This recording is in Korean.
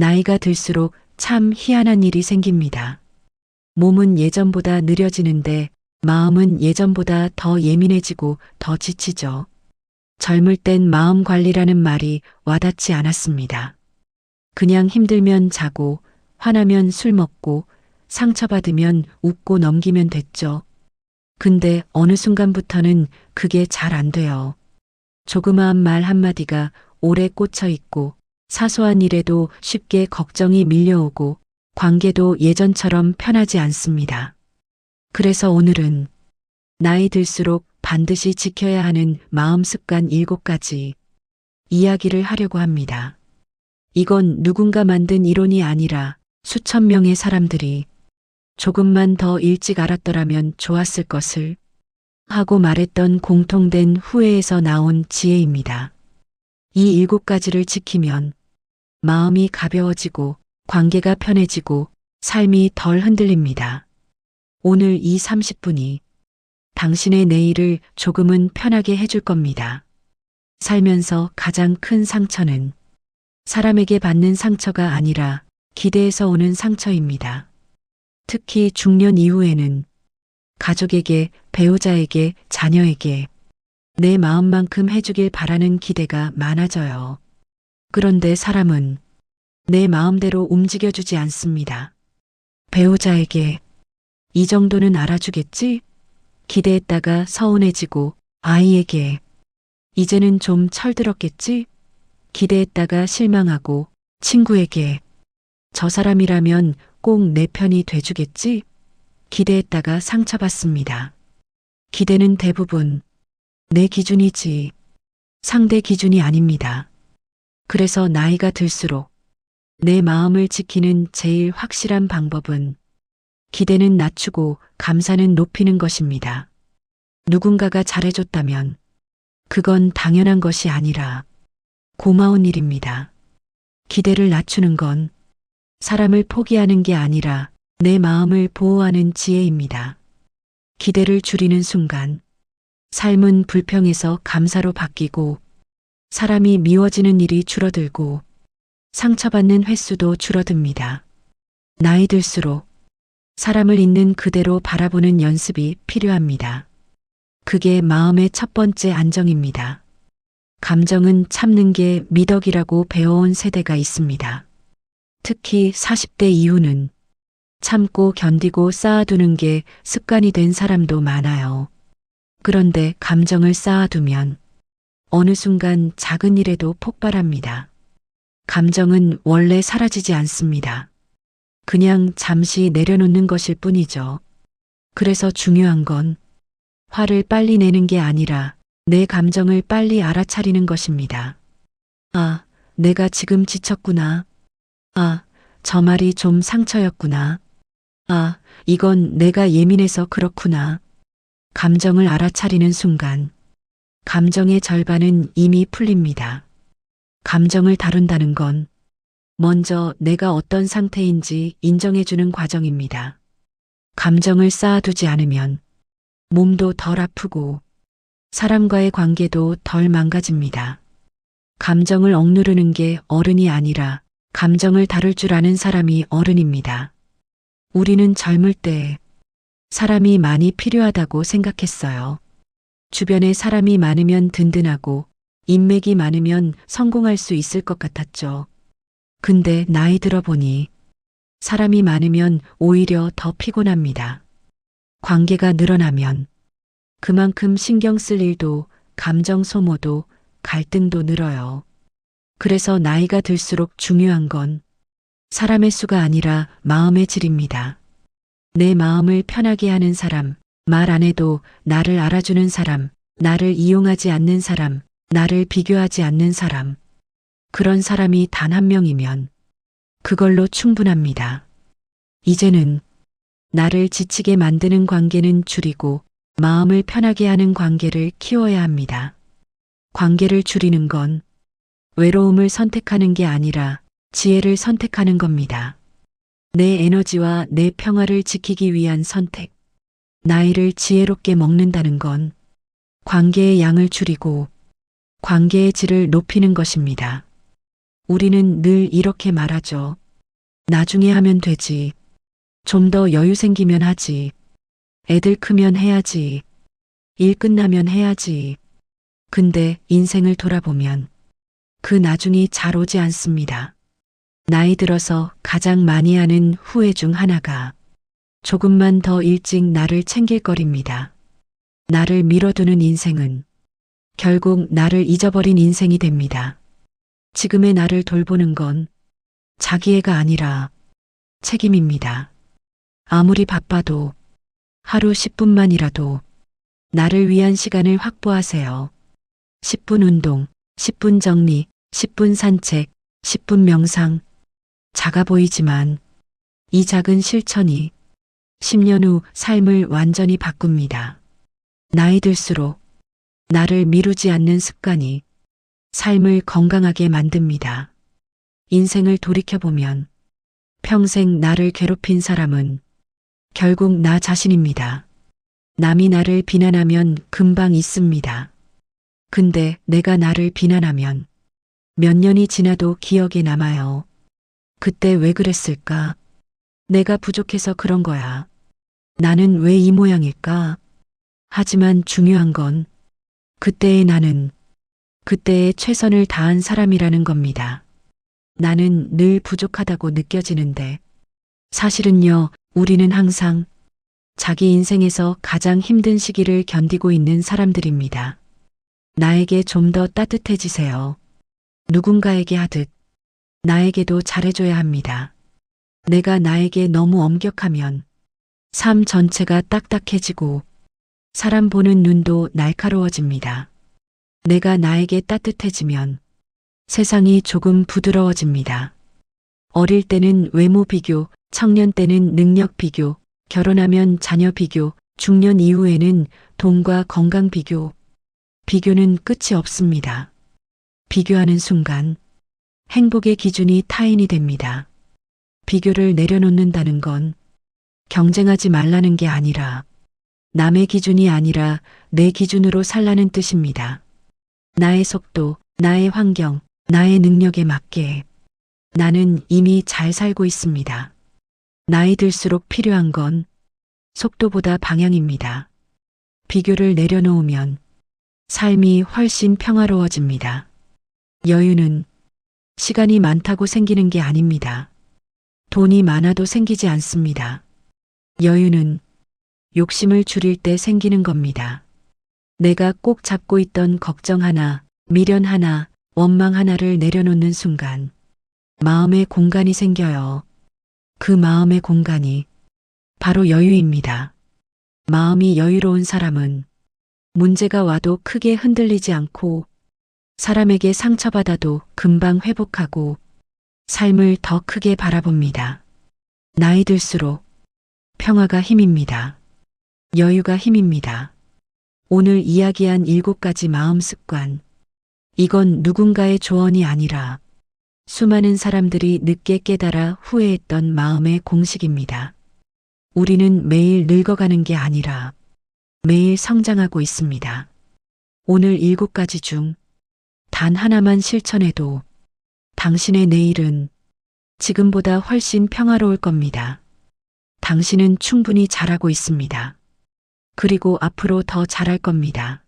나이가 들수록 참 희한한 일이 생깁니다. 몸은 예전보다 느려지는데 마음은 예전보다 더 예민해지고 더 지치죠. 젊을 땐 마음 관리라는 말이 와닿지 않았습니다. 그냥 힘들면 자고, 화나면 술 먹고, 상처받으면 웃고 넘기면 됐죠. 근데 어느 순간부터는 그게 잘 안 돼요. 조그마한 말 한마디가 오래 꽂혀 있고, 사소한 일에도 쉽게 걱정이 밀려오고, 관계도 예전처럼 편하지 않습니다. 그래서 오늘은 나이 들수록 반드시 지켜야 하는 마음 습관 7가지 이야기를 하려고 합니다. 이건 누군가 만든 이론이 아니라 수천 명의 사람들이 조금만 더 일찍 알았더라면 좋았을 것을 하고 말했던 공통된 후회에서 나온 지혜입니다. 이 7가지를 지키면 마음이 가벼워지고 관계가 편해지고 삶이 덜 흔들립니다. 오늘 이 30분이 당신의 내일을 조금은 편하게 해줄 겁니다. 살면서 가장 큰 상처는 사람에게 받는 상처가 아니라 기대에서 오는 상처입니다. 특히 중년 이후에는 가족에게, 배우자에게, 자녀에게 내 마음만큼 해주길 바라는 기대가 많아져요. 그런데 사람은 내 마음대로 움직여주지 않습니다. 배우자에게 이 정도는 알아주겠지? 기대했다가 서운해지고, 아이에게 이제는 좀 철들었겠지? 기대했다가 실망하고, 친구에게 저 사람이라면 꼭 내 편이 돼주겠지? 기대했다가 상처받습니다. 기대는 대부분 내 기준이지 상대 기준이 아닙니다. 그래서 나이가 들수록 내 마음을 지키는 제일 확실한 방법은 기대는 낮추고 감사는 높이는 것입니다. 누군가가 잘해줬다면 그건 당연한 것이 아니라 고마운 일입니다. 기대를 낮추는 건 사람을 포기하는 게 아니라 내 마음을 보호하는 지혜입니다. 기대를 줄이는 순간 삶은 불평에서 감사로 바뀌고 사람이 미워지는 일이 줄어들고 상처받는 횟수도 줄어듭니다. 나이 들수록 사람을 있는 그대로 바라보는 연습이 필요합니다. 그게 마음의 첫 번째 안정입니다. 감정은 참는 게 미덕이라고 배워온 세대가 있습니다. 특히 40대 이후는 참고 견디고 쌓아두는 게 습관이 된 사람도 많아요. 그런데 감정을 쌓아두면 어느 순간 작은 일에도 폭발합니다. 감정은 원래 사라지지 않습니다. 그냥 잠시 내려놓는 것일 뿐이죠. 그래서 중요한 건 화를 빨리 내는 게 아니라 내 감정을 빨리 알아차리는 것입니다. 아, 내가 지금 지쳤구나. 아, 저 말이 좀 상처였구나. 아, 이건 내가 예민해서 그렇구나. 감정을 알아차리는 순간 감정의 절반은 이미 풀립니다. 감정을 다룬다는 건 먼저 내가 어떤 상태인지 인정해주는 과정입니다. 감정을 쌓아두지 않으면 몸도 덜 아프고 사람과의 관계도 덜 망가집니다. 감정을 억누르는 게 어른이 아니라 감정을 다룰 줄 아는 사람이 어른입니다. 우리는 젊을 때 사람이 많이 필요하다고 생각했어요. 주변에 사람이 많으면 든든하고 인맥이 많으면 성공할 수 있을 것 같았죠. 근데 나이 들어보니 사람이 많으면 오히려 더 피곤합니다. 관계가 늘어나면 그만큼 신경 쓸 일도 감정 소모도 갈등도 늘어요. 그래서 나이가 들수록 중요한 건 사람의 수가 아니라 마음의 질입니다. 내 마음을 편하게 하는 사람, 말 안 해도 나를 알아주는 사람, 나를 이용하지 않는 사람, 나를 비교하지 않는 사람. 그런 사람이 단 한 명이면 그걸로 충분합니다. 이제는 나를 지치게 만드는 관계는 줄이고 마음을 편하게 하는 관계를 키워야 합니다. 관계를 줄이는 건 외로움을 선택하는 게 아니라 지혜를 선택하는 겁니다. 내 에너지와 내 평화를 지키기 위한 선택. 나이를 지혜롭게 먹는다는 건 관계의 양을 줄이고 관계의 질을 높이는 것입니다. 우리는 늘 이렇게 말하죠. 나중에 하면 되지. 좀 더 여유 생기면 하지. 애들 크면 해야지. 일 끝나면 해야지. 근데 인생을 돌아보면 그 나중이 잘 오지 않습니다. 나이 들어서 가장 많이 하는 후회 중 하나가 조금만 더 일찍 나를 챙길 거립니다. 나를 밀어두는 인생은 결국 나를 잊어버린 인생이 됩니다. 지금의 나를 돌보는 건 자기애가 아니라 책임입니다. 아무리 바빠도 하루 10분만이라도 나를 위한 시간을 확보하세요. 10분 운동, 10분 정리, 10분 산책, 10분 명상. 작아 보이지만 이 작은 실천이 10년 후 삶을 완전히 바꿉니다. 나이 들수록 나를 미루지 않는 습관이 삶을 건강하게 만듭니다. 인생을 돌이켜보면 평생 나를 괴롭힌 사람은 결국 나 자신입니다. 남이 나를 비난하면 금방 잊습니다. 근데 내가 나를 비난하면 몇 년이 지나도 기억에 남아요. 그때 왜 그랬을까? 내가 부족해서 그런 거야. 나는 왜 이 모양일까? 하지만 중요한 건 그때의 나는 그때의 최선을 다한 사람이라는 겁니다. 나는 늘 부족하다고 느껴지는데 사실은요, 우리는 항상 자기 인생에서 가장 힘든 시기를 견디고 있는 사람들입니다. 나에게 좀 더 따뜻해지세요. 누군가에게 하듯 나에게도 잘해줘야 합니다. 내가 나에게 너무 엄격하면 삶 전체가 딱딱해지고 사람 보는 눈도 날카로워집니다. 내가 나에게 따뜻해지면 세상이 조금 부드러워집니다. 어릴 때는 외모 비교, 청년 때는 능력 비교, 결혼하면 자녀 비교, 중년 이후에는 돈과 건강 비교. 비교는 끝이 없습니다. 비교하는 순간 행복의 기준이 타인이 됩니다. 비교를 내려놓는다는 건 경쟁하지 말라는 게 아니라 남의 기준이 아니라 내 기준으로 살라는 뜻입니다. 나의 속도, 나의 환경, 나의 능력에 맞게 나는 이미 잘 살고 있습니다. 나이 들수록 필요한 건 속도보다 방향입니다. 비교를 내려놓으면 삶이 훨씬 평화로워집니다. 여유는 시간이 많다고 생기는 게 아닙니다. 돈이 많아도 생기지 않습니다. 여유는 욕심을 줄일 때 생기는 겁니다. 내가 꼭 잡고 있던 걱정 하나, 미련 하나, 원망 하나를 내려놓는 순간 마음의 공간이 생겨요. 그 마음의 공간이 바로 여유입니다. 마음이 여유로운 사람은 문제가 와도 크게 흔들리지 않고 사람에게 상처받아도 금방 회복하고 삶을 더 크게 바라봅니다. 나이 들수록 평화가 힘입니다. 여유가 힘입니다. 오늘 이야기한 7가지 마음 습관. 이건 누군가의 조언이 아니라 수많은 사람들이 늦게 깨달아 후회했던 마음의 공식입니다. 우리는 매일 늙어가는 게 아니라 매일 성장하고 있습니다. 오늘 7가지 중 단 하나만 실천해도 당신의 내일은 지금보다 훨씬 평화로울 겁니다. 당신은 충분히 잘하고 있습니다. 그리고 앞으로 더 잘할 겁니다.